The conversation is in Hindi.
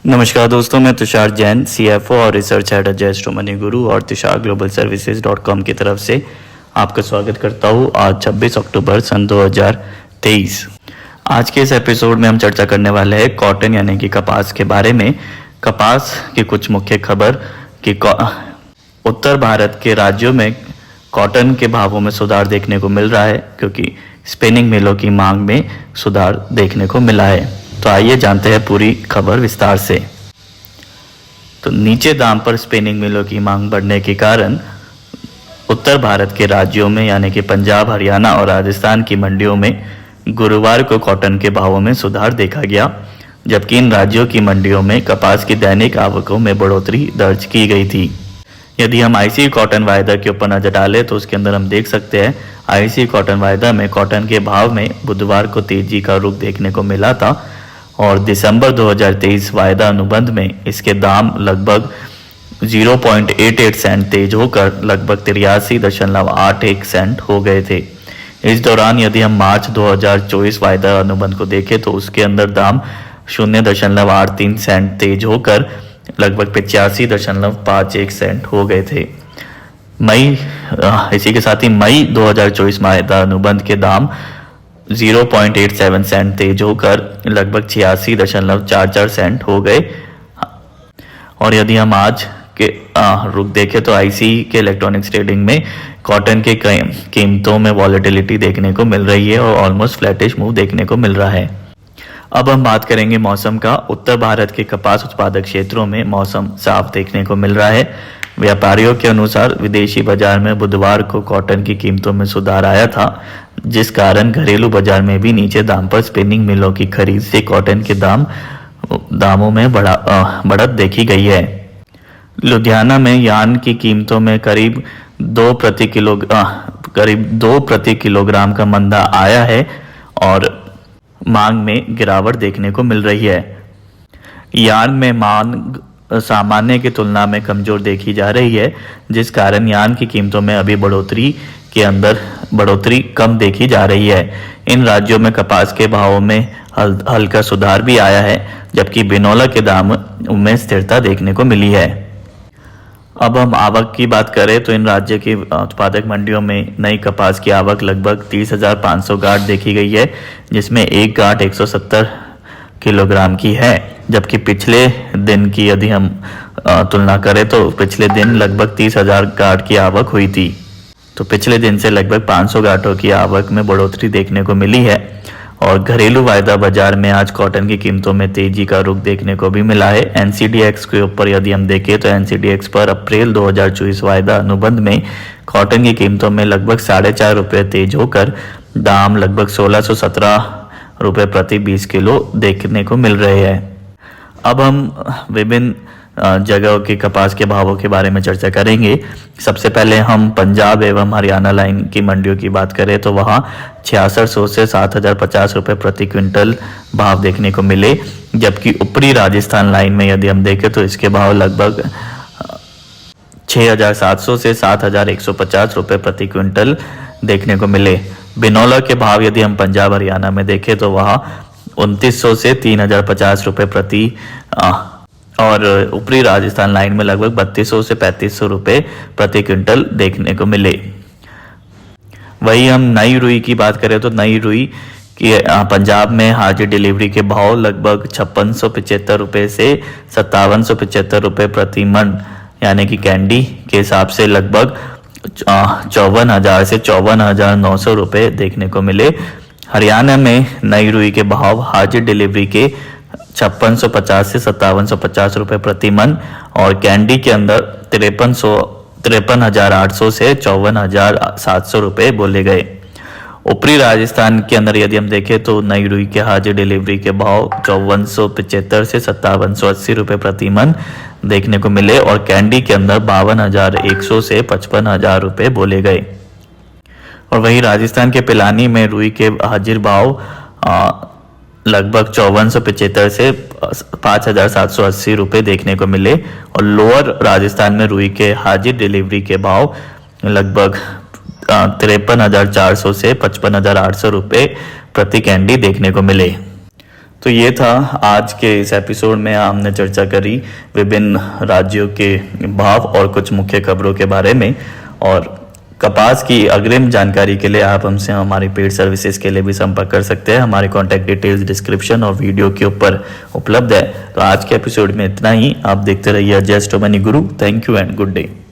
नमस्कार दोस्तों, मैं तुषार जैन, सीएफओ और research head Ajay astro money गुरु और तुषार ग्लोबल सर्विसेज.com की तरफ से आपका स्वागत करता हूँ। आज 26 अक्टूबर सन 2023। आज के इस एपिसोड में हम चर्चा करने वाले हैं कॉटन यानी कि कपास के बारे में। कपास की कुछ मुख्य खबर कि उत्तर भारत के राज्यों में कॉटन के भावों में सुधार देखने को मिल रहा है क्योंकि स्पिनिंग मिलों की मांग में सुधार देखने को मिला है। तो आइए जानते हैं पूरी खबर विस्तार से। तो नीचे दाम पर स्पिनिंग मिलों की मांग बढ़ने के कारण उत्तर भारत के राज्यों में यानी कि पंजाब, हरियाणा और राजस्थान की मंडियों में गुरुवार को कॉटन के भावों में सुधार देखा गया, जबकि इन राज्यों की मंडियों में कपास की दैनिक आवकों में बढ़ोतरी दर्ज की गई थी। यदि हम आईसी कॉटन वायदा के ऊपर नजर डालें तो उसके अंदर हम देख सकते हैं आईसी कॉटन वायदा में कॉटन के भाव में बुधवार को तेजी का रुख देखने को मिला था और दिसंबर 2023 वायदा अनुबंध में इसके दाम लगभग 0.88 सेंट तेज होकर लगभग 83.81 सेंट हो गए थे। इस दौरान यदि हम मार्च 2024 वायदा अनुबंध को देखें तो उसके अंदर दाम 0.83 सेंट तेज होकर लगभग 85.51 सेंट हो गए थे। इसी के साथ ही मई 2024 वायदा अनुबंध के दाम 0.87 सेंट तेज होकर लगभग 86.44 सेंट हो गए। और यदि हम आज के रुख देखें तो आईसी के इलेक्ट्रॉनिक्स ट्रेडिंग में कॉटन के कीमतों में वॉलेटिलिटी देखने को मिल रही है और ऑलमोस्ट फ्लैटिश मूव देखने को मिल रहा है। अब हम बात करेंगे मौसम का। उत्तर भारत के कपास उत्पादक क्षेत्रों में मौसम साफ देखने को मिल रहा है। व्यापारियों के अनुसार विदेशी बाजार में बुधवार को कॉटन की कीमतों में सुधार आया था, जिस कारण घरेलू बाजार में भी नीचे दाम पर स्पिनिंग मिलों की खरीद से कॉटन के दामों में बढ़त देखी गई है। लुधियाना में यार्न की कीमतों में करीब 2 प्रति किलोग्राम का मंदा आया है और मांग में गिरावट देखने को मिल रही है। यार्न में मांग सामान्य की तुलना में कमजोर देखी जा रही है, जिस कारण यार्न की कीमतों में अभी बढ़ोतरी कम देखी जा रही है। इन राज्यों में कपास के भावों में हल्का सुधार भी आया है, जबकि बिनौला के दाम में स्थिरता देखने को मिली है। अब हम आवक की बात करें तो इन राज्य की उत्पादक मंडियों में नई कपास की आवक लगभग 30,500 गांठ देखी गई है, जिसमें एक गांठ 170 किलोग्राम की है, जबकि पिछले दिन की यदि हम तुलना करें तो पिछले दिन लगभग 30,000 गांठ की आवक हुई थी। तो पिछले दिन से लगभग 500 गांठों की आवक में बढ़ोतरी देखने को मिली है। और घरेलू वायदा बाजार में आज कॉटन की कीमतों में तेजी का रुख देखने को भी मिला है। एनसीडीएक्स के ऊपर यदि हम देखें तो एनसीडीएक्स पर अप्रैल 2024 वायदा अनुबंध में कॉटन की कीमतों में लगभग 4.5 रुपये तेज होकर दाम लगभग 1617 रुपये प्रति 20 किलो देखने को मिल रहे हैं। अब हम विभिन्न जगहों के कपास के भावों के बारे में चर्चा करेंगे। सबसे पहले हम पंजाब एवं हरियाणा लाइन की मंडियों की बात करें तो वहाँ 6600 से 7050 रुपये प्रति क्विंटल भाव देखने को मिले, जबकि ऊपरी राजस्थान लाइन में यदि हम देखें तो इसके भाव लगभग 6700 से 7150 रुपये प्रति क्विंटल देखने को मिले। बिनौला के भाव यदि हम पंजाब हरियाणा में देखें तो वहाँ 2900 से 3050 रुपये प्रति और ऊपरी राजस्थान लाइन में लगभग 3200 से 3500 रुपये प्रति क्विंटल देखने को मिले। वही हम नई रुई की बात करें तो नई रुई की पंजाब में हाजिर डिलीवरी के भाव लगभग 5675 रुपये से 5775 रुपये प्रति मन यानी कि कैंडी के हिसाब से लगभग 54,000 से 54,900 रुपये देखने को मिले। हरियाणा में नई रुई के भाव हाजिर डिलीवरी के 5650 से 5750 रुपये प्रति मन और कैंडी के अंदर 53,800 से 54,700 रुपये बोले गए। ऊपरी राजस्थान के अंदर यदि हम देखें तो नई रुई के हाजिर डिलीवरी के भाव 5475 से 5780 रुपये प्रति मन देखने को मिले और कैंडी के अंदर 52,100 से 55,000 रुपये बोले गए। और वही राजस्थान के पिलानी में रुई के हाजिर भाव लगभग 5475 से 5,780 रुपये देखने को मिले और लोअर राजस्थान में रुई के हाजिर डिलीवरी के भाव लगभग 53,400 से 55,800 रुपये प्रति कैंडी देखने को मिले। तो ये था आज के इस एपिसोड में हमने चर्चा करी विभिन्न राज्यों के भाव और कुछ मुख्य खबरों के बारे में। और कपास की अग्रिम जानकारी के लिए आप हमसे हमारी पेड सर्विसेज के लिए भी संपर्क कर सकते हैं। हमारी कॉन्टैक्ट डिटेल्स डिस्क्रिप्शन और वीडियो के ऊपर उपलब्ध है। तो आज के एपिसोड में इतना ही। आप देखते रहिए just money Guru. Thank you and good day.